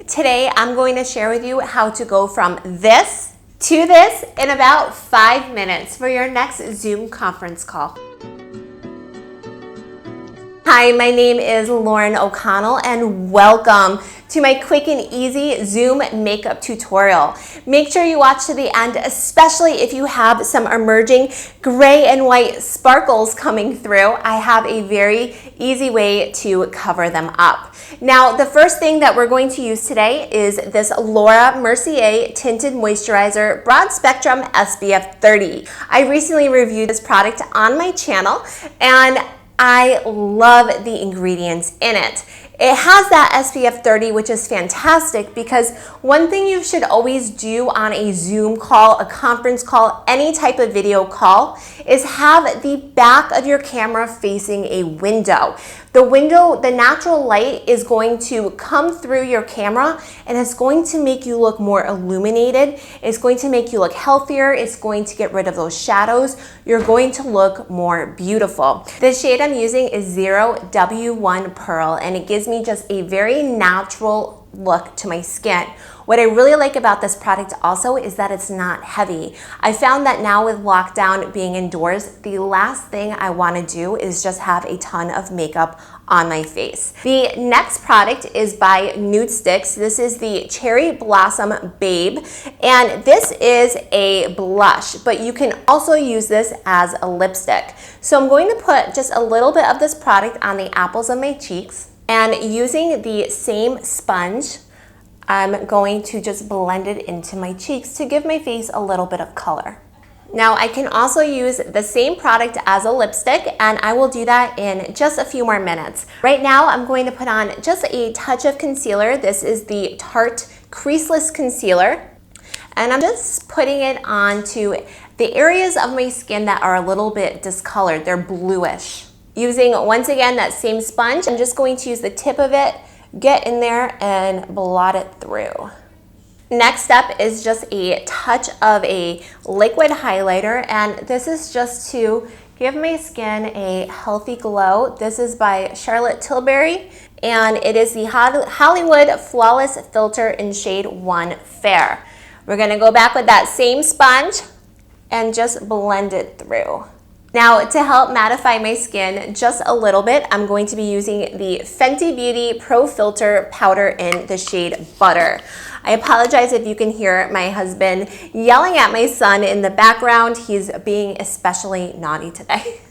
Today, I'm going to share with you how to go from this to this in about 5 minutes for your next Zoom conference call. Hi, my name is Lauren O'Connell and welcome to my quick and easy Zoom makeup tutorial. Make sure you watch to the end, especially if you have some emerging gray and white sparkles coming through. I have a very easy way to cover them up. Now, the first thing that we're going to use today is this LÓreal Mercier Tinted Moisturizer Broad Spectrum SPF 30. I recently reviewed this product on my channel and I love the ingredients in it. It has that SPF 30, which is fantastic because one thing you should always do on a Zoom call, a conference call, any type of video call is have the back of your camera facing a window. The window, the natural light is going to come through your camera and it's going to make you look more illuminated. It's going to make you look healthier. It's going to get rid of those shadows. You're going to look more beautiful. The shade I'm using is 0W1 Pearl and it gives me just a very natural look to my skin. What I really like about this product also is that it's not heavy. I found that now with lockdown being indoors, the last thing I want to do is just have a ton of makeup on my face. The next product is by Nudestix. This is the Cherry Blossom Babe, and this is a blush, but you can also use this as a lipstick. So I'm going to put just a little bit of this product on the apples of my cheeks, and using the same sponge, I'm going to just blend it into my cheeks to give my face a little bit of color. Now I can also use the same product as a lipstick and I will do that in just a few more minutes. Right now I'm going to put on just a touch of concealer. This is the Tarte Creaseless Concealer and I'm just putting it onto the areas of my skin that are a little bit discolored. They're bluish. Using once again that same sponge, I'm just going to use the tip of it, get in there and blot it through. Next up is just a touch of a liquid highlighter, and this is just to give my skin a healthy glow. This is by Charlotte Tilbury, and it is the Hollywood Flawless Filter in shade 1 Fair. We're gonna go back with that same sponge and just blend it through. Now, to help mattify my skin just a little bit, I'm going to be using the Fenty Beauty Pro Filtr powder in the shade Butter. I apologize if you can hear my husband yelling at my son in the background. He's being especially naughty today,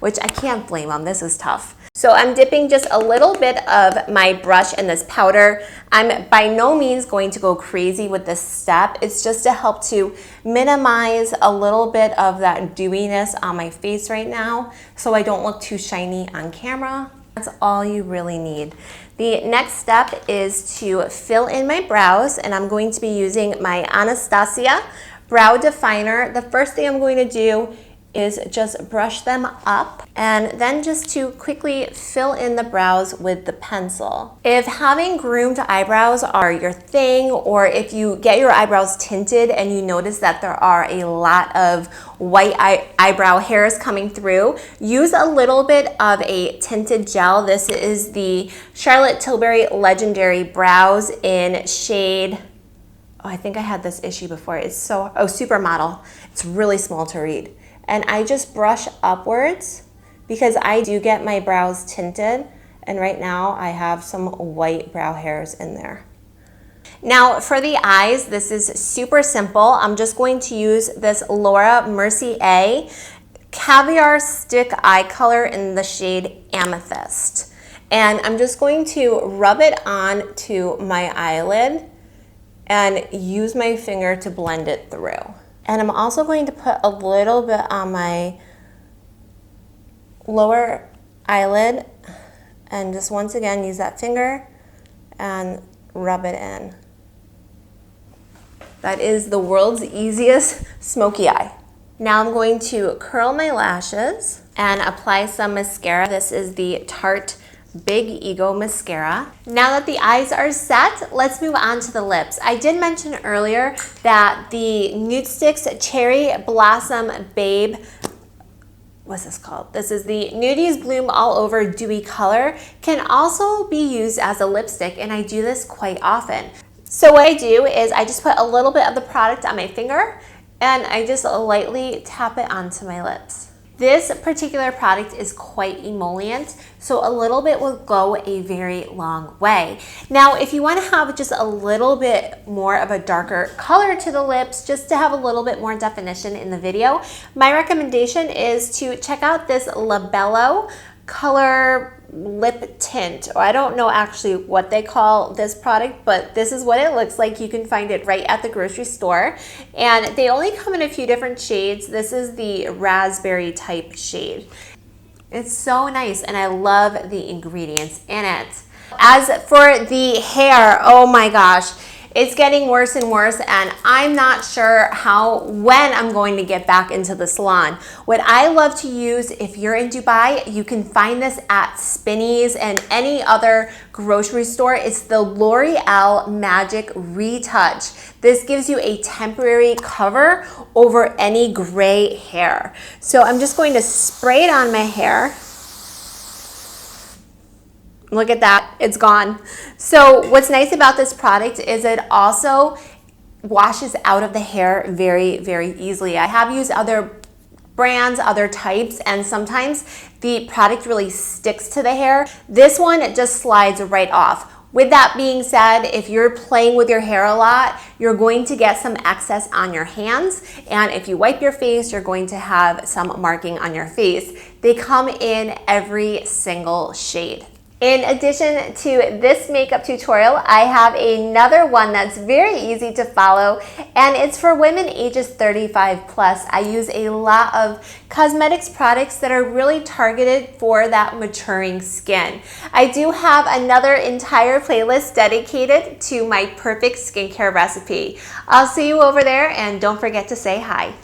which I can't blame him. This is tough. So I'm dipping just a little bit of my brush in this powder. I'm by no means going to go crazy with this step. It's just to help to minimize a little bit of that dewiness on my face right now so I don't look too shiny on camera. That's all you really need. The next step is to fill in my brows, and I'm going to be using my Anastasia brow definer. The first thing I'm going to do is just brush them up and then just to quickly fill in the brows with the pencil. If having groomed eyebrows are your thing, or if you get your eyebrows tinted and you notice that there are a lot of white eyebrow hairs coming through, use a little bit of a tinted gel. This is the Charlotte Tilbury Legendary Brows in shade, oh, I think I had this issue before. It's Supermodel. It's really small to read. And I just brush upwards because I do get my brows tinted, and right now I have some white brow hairs in there. Now for the eyes, this is super simple. I'm just going to use this LÓreal Mercier Caviar Stick Eye Color in the shade Amethyst. And I'm just going to rub it on to my eyelid and use my finger to blend it through. And I'm also going to put a little bit on my lower eyelid and just once again use that finger and rub it in. That is the world's easiest smoky eye. Now I'm going to curl my lashes and apply some mascara. This is the Tarte Big Ego Mascara. Now that the eyes are set, let's move on to the lips. I did mention earlier that the Nudestix Cherry Blossom Babe what's this called? This is the Nudies Bloom All Over Dewy Color. Can also be used as a lipstick, and I do this quite often. So what I do is I just put a little bit of the product on my finger and I just lightly tap it onto my lips. This particular product is quite emollient, so a little bit will go a very long way. Now, if you want to have just a little bit more of a darker color to the lips, just to have a little bit more definition in the video, my recommendation is to check out this Labello color lip tint. I don't know actually what they call this product, but this is what it looks like. You can find it right at the grocery store, and they only come in a few different shades. This is the raspberry type shade. It's so nice, and I love the ingredients in it. As for the hair, oh my gosh, it's getting worse and worse, and I'm not sure when I'm going to get back into the salon. What I love to use, if you're in Dubai, you can find this at Spinneys and any other grocery store. It's the L'Oreal Magic Retouch. This gives you a temporary cover over any gray hair. So I'm just going to spray it on my hair. Look at that, it's gone. So what's nice about this product is it also washes out of the hair very, very easily. I have used other brands, other types, and sometimes the product really sticks to the hair. This one, it just slides right off. With that being said, if you're playing with your hair a lot, you're going to get some excess on your hands, and if you wipe your face, you're going to have some marking on your face. They come in every single shade. In addition to this makeup tutorial, I have another one that's very easy to follow, and it's for women ages 35 plus. I use a lot of cosmetics products that are really targeted for that maturing skin. I do have another entire playlist dedicated to my perfect skincare recipe. I'll see you over there, and don't forget to say hi.